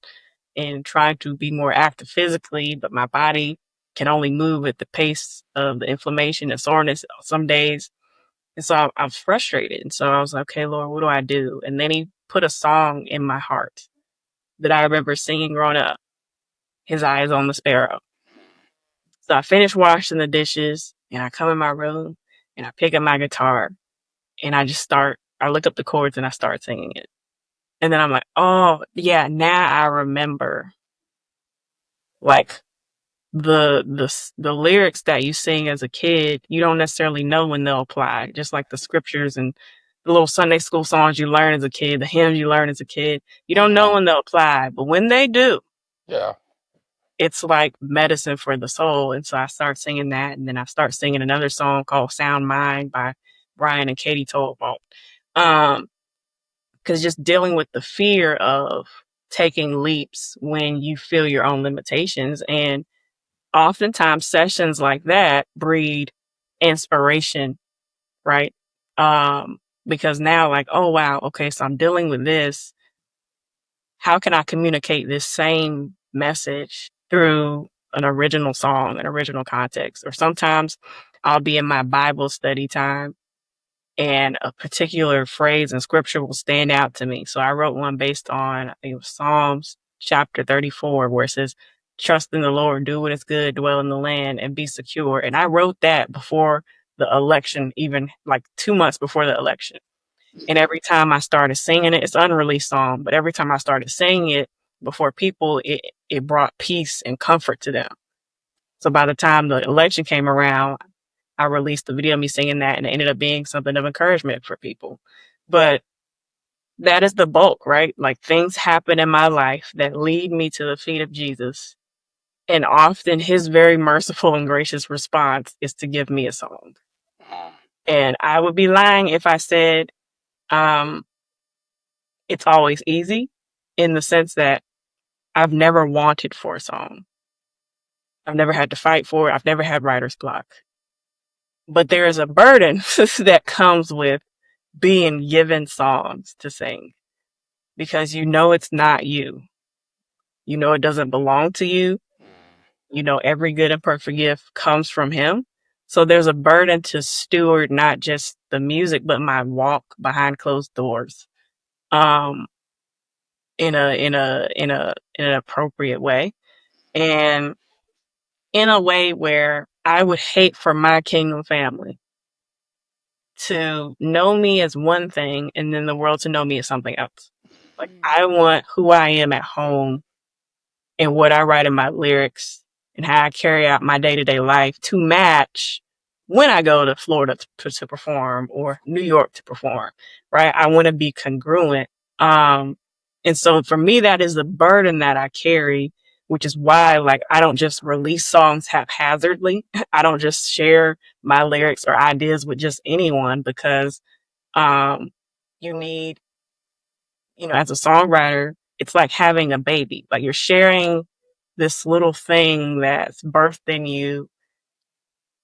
trying to be more active physically, but my body can only move at the pace of the inflammation and soreness some days. And so I was frustrated. And so I was like, okay, Lord, what do I do? And then he put a song in my heart that I remember singing growing up, His Eyes on the Sparrow. So I finished washing the dishes and I come in my room and I pick up my guitar and I look up the chords and I start singing it. And then I'm like, oh yeah, now I remember like the lyrics that you sing as a kid, you don't necessarily know when they'll apply. Just like the scriptures and the little Sunday school songs you learn as a kid, the hymns you learn as a kid, you don't know when they'll apply, but when they do, Yeah. it's like medicine for the soul. And so I start singing that, and then I start singing another song called Sound Mind by Brian and Katie Tolbalt. Because just dealing with the fear of taking leaps when you feel your own limitations. And oftentimes sessions like that breed inspiration, right? Because now, like, oh wow, okay, so I'm dealing with this. How can I communicate this same message through an original song, an original context? Or sometimes I'll be in my Bible study time and a particular phrase in scripture will stand out to me. So I wrote one based on, I think it was Psalms chapter 34, where it says, trust in the Lord, do what is good, dwell in the land, and be secure. And I wrote that before the election, even like 2 months before the election. And every time I started singing it, it's an unreleased song, but every time I started singing it before people, it brought peace and comfort to them. So by the time the election came around, I released the video of me singing that, and it ended up being something of encouragement for people. But that is the bulk, right? Like things happen in my life that lead me to the feet of Jesus. And often his very merciful and gracious response is to give me a song. And I would be lying if I said it's always easy, in the sense that I've never wanted for a song. I've never had to fight for it. I've never had writer's block. But there is a burden that comes with being given songs to sing, because you know it's not you. You know it doesn't belong to you. You know every good and perfect gift comes from him. So there's a burden to steward not just the music, but my walk behind closed doors. Um in an appropriate way. And in a way where I would hate for my kingdom family to know me as one thing and then the world to know me as something else. Like I want who I am at home and what I write in my lyrics and how I carry out my day-to-day life to match when I go to Florida to perform, or New York to perform, right? I want to be congruent. And so for me, that is the burden that I carry, which is why, like, I don't just release songs haphazardly. I don't just share my lyrics or ideas with just anyone, because you need, as a songwriter, it's like having a baby. Like you're sharing this little thing that's birthed in you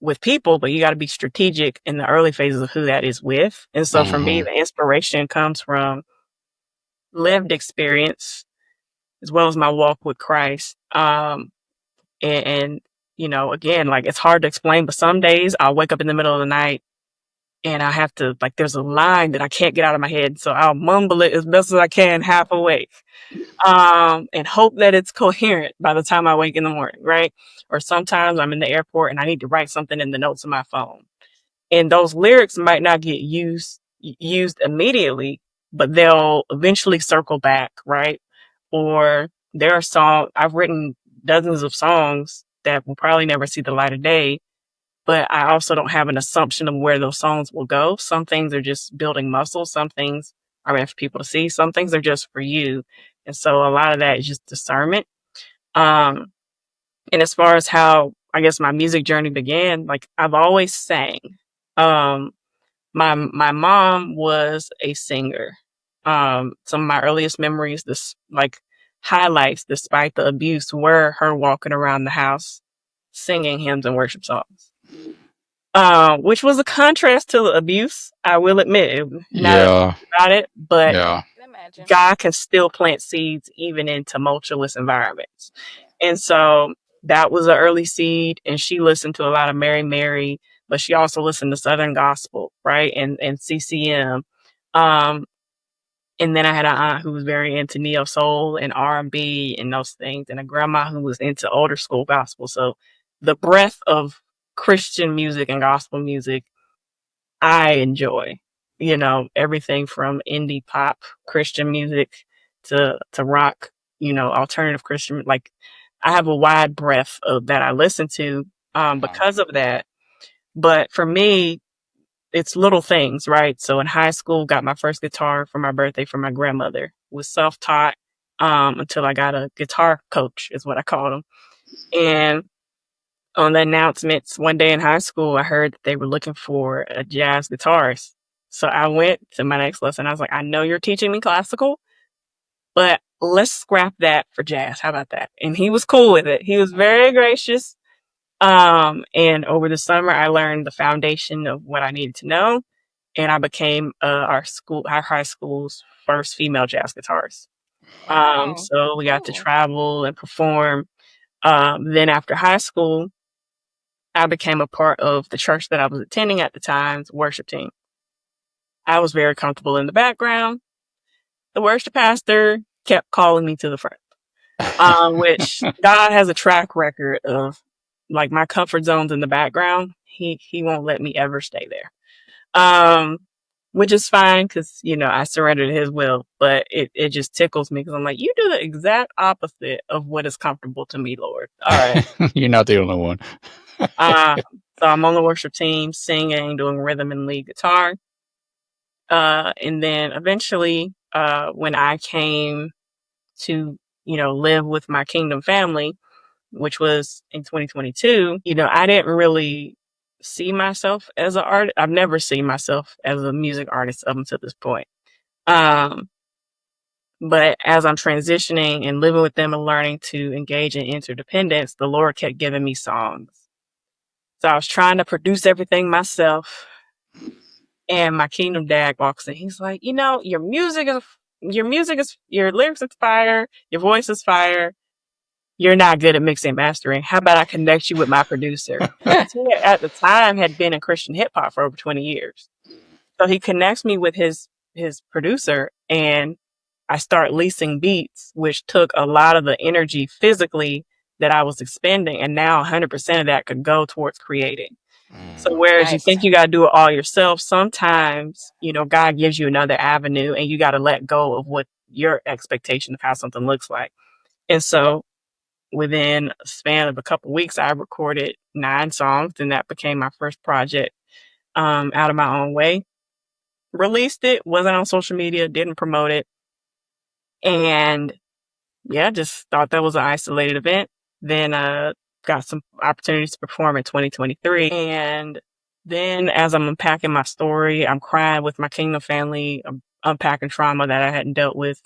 with people, but you got to be strategic in the early phases of who that is with. And so for me, the inspiration comes from lived experience as well as my walk with Christ. And again, like it's hard to explain, but some days I'll wake up in the middle of the night and I have to, like, there's a line that I can't get out of my head. So I'll mumble it as best as I can, half awake, and hope that it's coherent by the time I wake in the morning, right? Or sometimes I'm in the airport and I need to write something in the notes of my phone. And those lyrics might not get used immediately, but they'll eventually circle back, right? Or there are songs, I've written dozens of songs that will probably never see the light of day, but I also don't have an assumption of where those songs will go. Some things are just building muscle. Some things are meant for people to see. Some things are just for you. And so a lot of that is just discernment. And as far as how, I guess, my music journey began, like I've always sang. Um, my mom was a singer. Some of my earliest memories, this like highlights, despite the abuse, were her walking around the house singing hymns and worship songs. Which was a contrast to the abuse, I will admit. Now that I Yeah. think about it, but Yeah. Imagine. God can still plant seeds even in tumultuous environments. And so that was an early seed. And she listened to a lot of Mary Mary, but she also listened to Southern gospel, right? And CCM. And then I had an aunt who was very into neo soul and R&B and those things, and a grandma who was into older school gospel. So the breadth of Christian music and gospel music I enjoy. You know, everything from indie pop, Christian music to rock, you know, alternative Christian. Like, I have a wide breadth of that I listen to because of that. But for me, it's little things, right? So in high school, got my first guitar for my birthday from my grandmother. Was self-taught until I got a guitar coach, is what I called him. And on the announcements one day in high school, I heard that they were looking for a jazz guitarist. So I went to my next lesson. I was like, I know you're teaching me classical, but let's scrap that for jazz. How about that? And he was cool with it. He was very gracious. And over the summer, I learned the foundation of what I needed to know, and I became our high school's first female jazz guitarist. Wow. So we got to Cool. travel and perform. Then after high school, I became a part of the church that I was attending at the time's worship team. I was very comfortable in the background. The worship pastor kept calling me to the front, which God has a track record of, like, my comfort zones in the background. He won't let me ever stay there. Which is fine because, you know, I surrender to his will, but it just tickles me because I'm like, you do the exact opposite of what is comfortable to me, Lord. All right. You're not the only one. So I'm on the worship team, singing, doing rhythm and lead guitar. And then eventually, when I came to, you know, live with my kingdom family, which was in 2022, you know, I didn't really see myself as an artist. I've never seen myself as a music artist up until this point. But as I'm transitioning and living with them and learning to engage in interdependence, the Lord kept giving me songs. So I was trying to produce everything myself. And my kingdom dad walks in. He's like, you know, your lyrics is fire. Your voice is fire. You're not good at mixing and mastering. How about I connect you with my producer? Because he at the time had been in Christian hip hop for over 20 years. So he connects me with his producer, and I start leasing beats, which took a lot of the energy physically that I was expending. And now 100% of that could go towards creating. So whereas you Nice. think you got to do it all yourself, sometimes, you know, God gives you another avenue and you got to let go of what your expectation of how something looks like. And so within a span of a couple of weeks, I recorded 9 songs, and that became my first project out of my own way. Released it, wasn't on social media, didn't promote it. And yeah, just thought that was an isolated event. Then got some opportunities to perform in 2023. And then as I'm unpacking my story, I'm crying with my kingdom family. I'm unpacking trauma that I hadn't dealt with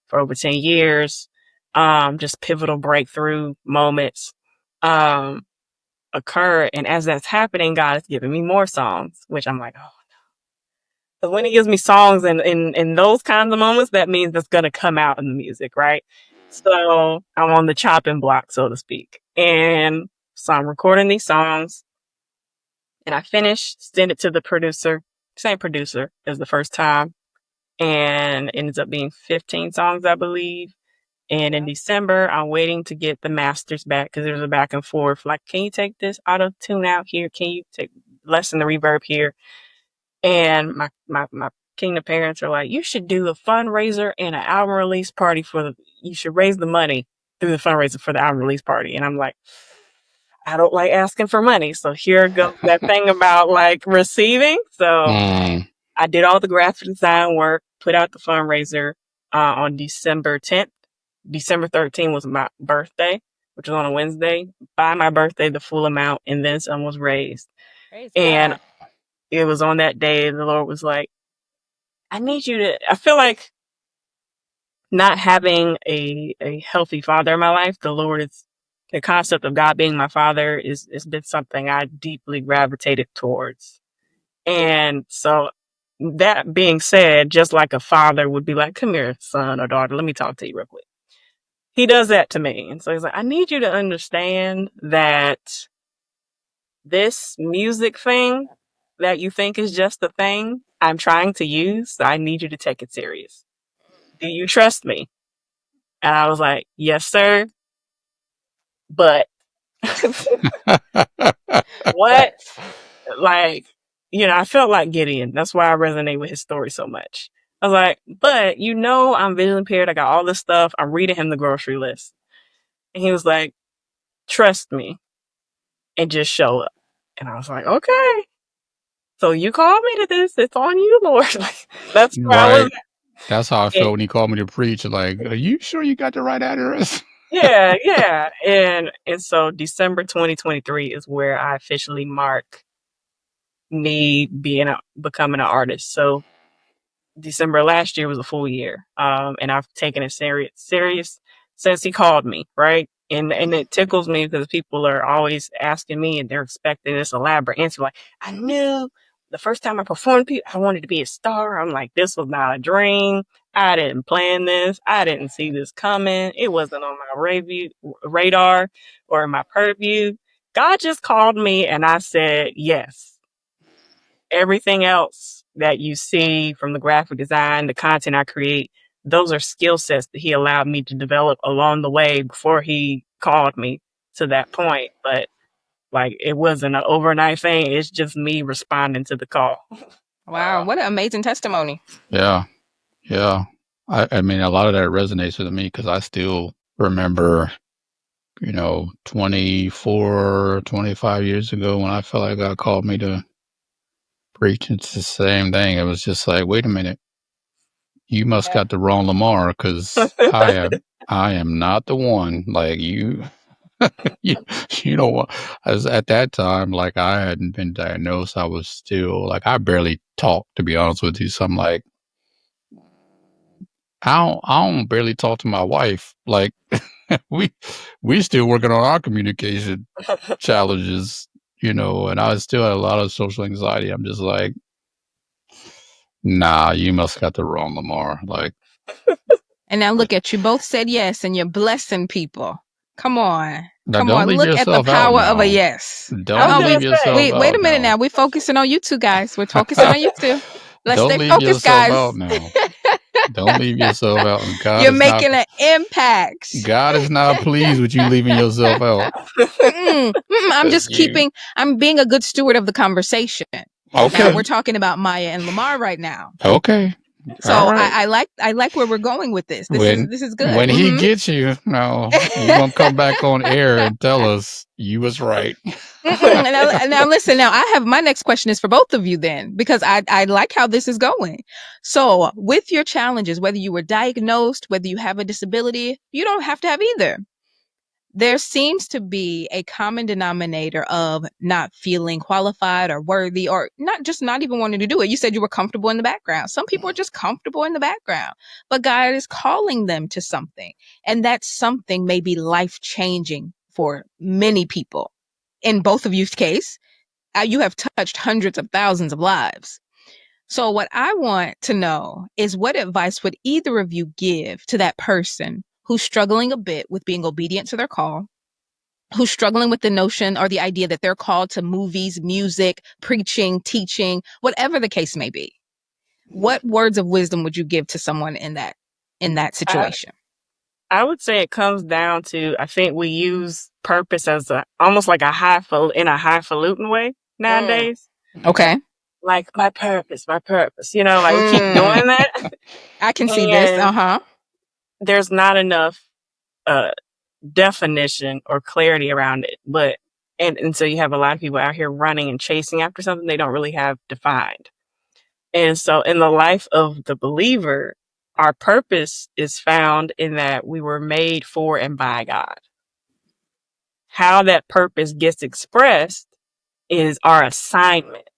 for over 10 years. Just pivotal breakthrough moments occur. And as that's happening, God is giving me more songs, which I'm like, oh. Because when he gives me songs in those kinds of moments, that means it's going to come out in the music, right? So I'm on the chopping block, so to speak. And so I'm recording these songs, and I finish, send it to the producer, same producer as the first time. And it ends up being 15 songs, I believe. And in December, I'm waiting to get the masters back because there's a back and forth. Like, can you take this auto tune out here? Can you lessen the reverb here? And my kingdom parents are like, you should do a fundraiser and an album release party you should raise the money through the fundraiser for the album release party. And I'm like, I don't like asking for money. So here goes that thing about like receiving. So I did all the graphic design work, put out the fundraiser on December 10th. December 13th was my birthday, which was on a Wednesday. By my birthday, the full amount and then some was raised. Praise And God. it was on that day the Lord was like, I feel like not having a healthy father in my life, the concept of God being my father has been something I deeply gravitated towards. And so that being said, just like a father would be like, come here, son or daughter, let me talk to you real quick. He does that to me. And so he's like, I need you to understand that this music thing that you think is just a thing I'm trying to use, so I need you to take it serious. Do you trust me? And I was like, yes, sir. But what? Like, I felt like Gideon. That's why I resonate with his story so much. I was like, but I'm visually impaired. I got all this stuff. I'm reading him the grocery list. And he was like, trust me and just show up. And I was like, okay. So you called me to this. It's on you, Lord. Like, that's where I was Right. That's how I at. felt when he called me to preach. Like, are you sure you got the right address? Yeah. And so December 2023 is where I officially mark me becoming an artist. So December last year was a full year. And I've taken it serious since he called me, right? And it tickles me because people are always asking me and they're expecting this elaborate answer. Like, I knew the first time I performed, I wanted to be a star. I'm like, this was not a dream. I didn't plan this. I didn't see this coming. It wasn't on my radar or my purview. God just called me and I said, yes. Everything else that you see from the graphic design, the content I create, those are skill sets that he allowed me to develop along the way before he called me to that point. But like, it wasn't an overnight thing. It's just me responding to the call. Wow, what an amazing testimony. Yeah. I mean, a lot of that resonates with me because I still remember, 24, 25 years ago when I felt like God called me to preach. It's the same thing. It was just like, wait a minute, you must got the wrong Lamar because I am not the one. Like you, you know what? As at that time, like I hadn't been diagnosed. I was still like I barely talked, to be honest with you. So I'm like, I don't barely talk to my wife. Like we still working on our communication challenges, and I still had a lot of social anxiety. I'm just like, nah, you must got the wrong Lamar. Like, And now look at you, both said yes, and you're blessing people. Come on. now Come don't on. leave Look at the yourself out power of a now. yes. Don't leave say, yourself Wait a out minute now. now. We're focusing on you two guys. We're focusing on you two. Let's Don't stay leave focused, yourself guys. out now. Don't leave yourself out. And You're making an impact. God is not pleased with you leaving yourself out. I'm being a good steward of the conversation. Okay. Now we're talking about Mayia and Lamar right now. Okay. So all right. I like where we're going with this. This is good. When he gets you, now you're gonna come back on air and tell us you was right. Now listen. Now I have my next question is for both of you then, because I like how this is going. So with your challenges, whether you were diagnosed, whether you have a disability, you don't have to have either. There seems to be a common denominator of not feeling qualified or worthy, or not even wanting to do it. You said you were comfortable in the background. Some people are just comfortable in the background, but God is calling them to something. And that something may be life changing for many people. In both of you's case, you have touched hundreds of thousands of lives. So what I want to know is, what advice would either of you give to that person who's struggling a bit with being obedient to their call, who's struggling with the notion or the idea that they're called to movies, music, preaching, teaching, whatever the case may be? What words of wisdom would you give to someone in that situation? I would say it comes down to, I think we use purpose as almost like in a highfalutin way nowadays. Okay. Like my purpose, like we keep doing that. I can see this. There's not enough definition or clarity around it. But and so you have a lot of people out here running and chasing after something they don't really have defined. And so in the life of the believer, our purpose is found in that we were made for and by God. How that purpose gets expressed is our assignment.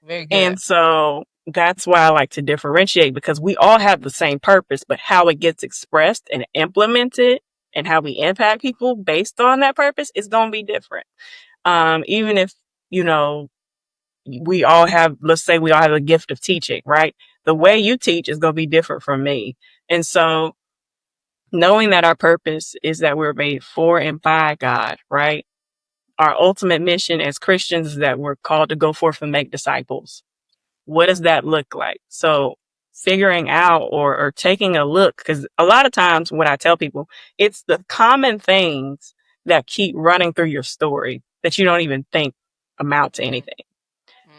Very good. And so that's why I like to differentiate, because we all have the same purpose, but how it gets expressed and implemented and how we impact people based on that purpose is going to be different. Even if, let's say we all have a gift of teaching, right? The way you teach is going to be different from me. And so knowing that our purpose is that we're made for and by God, right? Our ultimate mission as Christians is that we're called to go forth and make disciples. What does that look like? So figuring out or taking a look, because a lot of times when I tell people, it's the common things that keep running through your story that you don't even think amount to anything.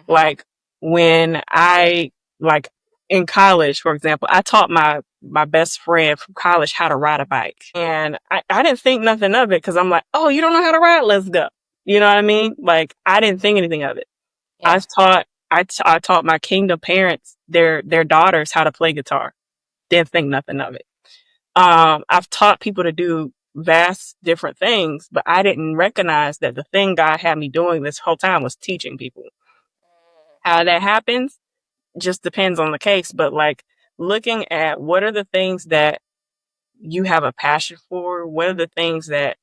Like when I, like in college, for example, I taught my best friend from college how to ride a bike. And I didn't think nothing of it because I'm like, oh, you don't know how to ride? Let's go. You know what I mean? Like I didn't think anything of it. Yeah. I taught my kingdom parents, their daughters, how to play guitar. Didn't think nothing of it. I've taught people to do vast different things, but I didn't recognize that the thing God had me doing this whole time was teaching people. How that happens just depends on the case, but like looking at what are the things that you have a passion for, what are the things that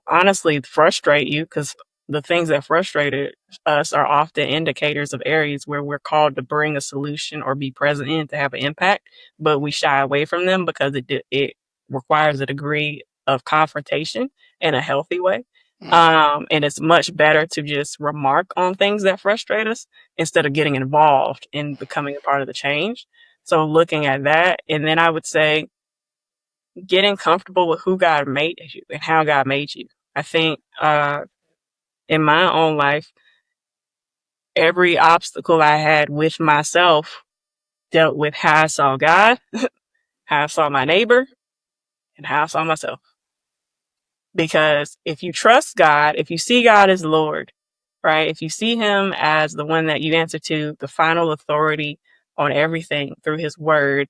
honestly frustrate you, because the things that frustrated us are often indicators of areas where we're called to bring a solution or be present in to have an impact, but we shy away from them because it requires a degree of confrontation in a healthy way. And it's much better to just remark on things that frustrate us instead of getting involved in becoming a part of the change. So looking at that, and then I would say getting comfortable with who God made you and how God made you. I think in my own life, every obstacle I had with myself dealt with how I saw God, how I saw my neighbor, and how I saw myself. Because if you trust God, if you see God as Lord, right? If you see him as the one that you answer to, the final authority on everything through his word,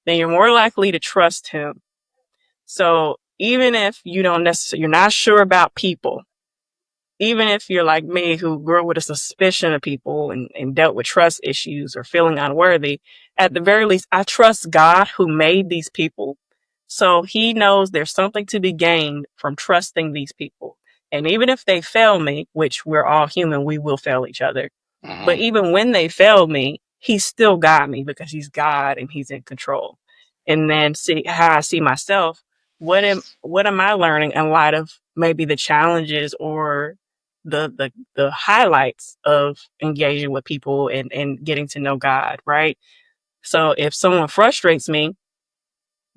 then you're more likely to trust him. So even if you don't necessarily, you're not sure about people, even if you're like me who grew up with a suspicion of people and dealt with trust issues or feeling unworthy, at the very least, I trust God who made these people. So he knows there's something to be gained from trusting these people. And even if they fail me, which we're all human, we will fail each other. But even when they failed me, he still got me because he's God and he's in control. And then see how I see myself. What am I learning in light of maybe the challenges or the highlights of engaging with people and getting to know God, right? So if someone frustrates me,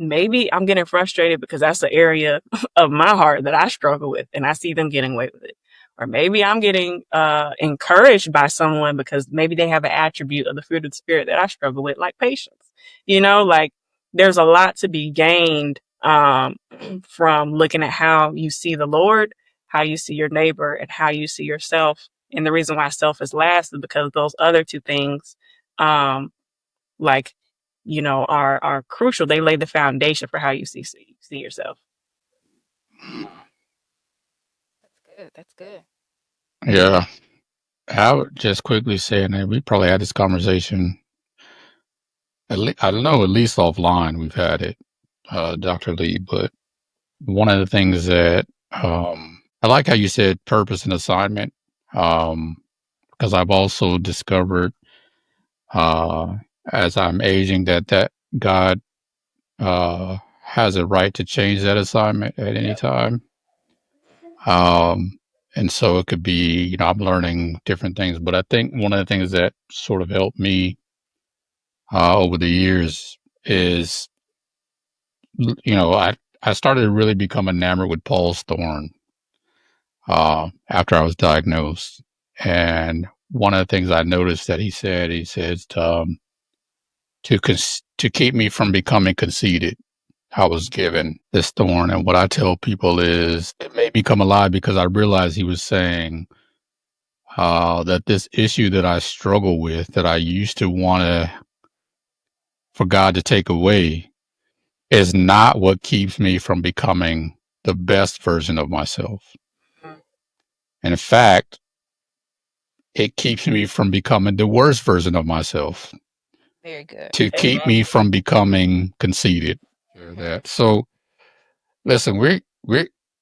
maybe I'm getting frustrated because that's the area of my heart that I struggle with and I see them getting away with it. Or maybe I'm getting encouraged by someone because maybe they have an attribute of the fruit of the spirit that I struggle with, like patience. Like there's a lot to be gained from looking at how you see the Lord, how you see your neighbor, and how you see yourself. And the reason why self is last is because those other two things, like are crucial. They lay the foundation for how you see yourself. That's good. Yeah. I would just quickly say, and we probably had this conversation, I don't know, at least offline we've had it, Dr. Lee, but one of the things that I like how you said purpose and assignment, because I've also discovered as I'm aging that God has a right to change that assignment at any time. And so it could be, I'm learning different things, but I think one of the things that sort of helped me over the years is, I started to really become enamored with Paul's thorn after I was diagnosed. And one of the things I noticed that he says to keep me from becoming conceited. I was given this thorn. And what I tell people is it made me come alive because I realized he was saying that this issue that I struggle with, that I used to want for God to take away, is not what keeps me from becoming the best version of myself. And in fact, it keeps me from becoming the worst version of myself. Very good. To keep me from becoming conceited. So listen, we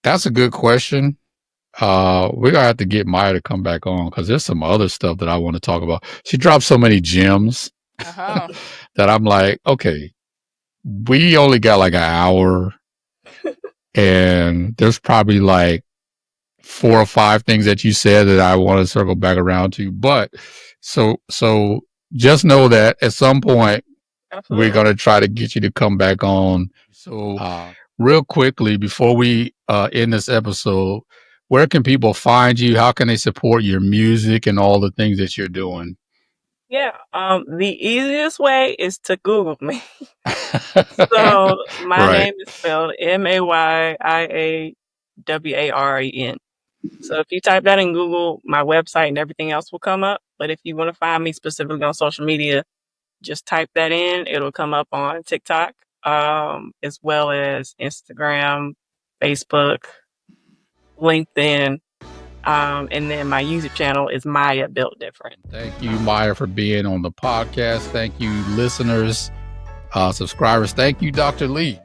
that's a good question. We're gonna have to get Maya to come back on because there's some other stuff that I want to talk about. She dropped so many gems that I'm like, okay, we only got like an hour, and there's probably like 4 or 5 things that you said that I want to circle back around to. But so just know that at some point we're gonna try to get you to come back on. So real quickly before we end this episode, where can people find you? How can they support your music and all the things that you're doing? Yeah, the easiest way is to Google me. So my Right. name is spelled Mayia Warren. So if you type that in Google, my website and everything else will come up. But if you want to find me specifically on social media, just type that in. It'll come up on TikTok, as well as Instagram, Facebook, LinkedIn. And then my YouTube channel is Mayia Built Different. Thank you, Mayia, for being on the podcast. Thank you, listeners, subscribers. Thank you, Dr. Lee,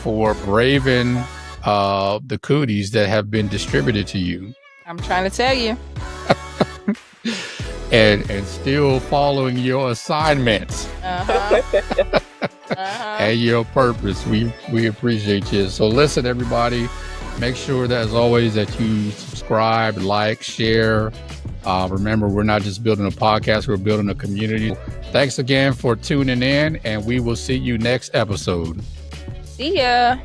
for braving the cooties that have been distributed to you. I'm trying to tell you. and still following your assignments and your purpose. We appreciate you. So listen, everybody, make sure that as always that you subscribe, like, share. Remember, we're not just building a podcast, we're building a community. Thanks again for tuning in, and we will see you next episode. See ya.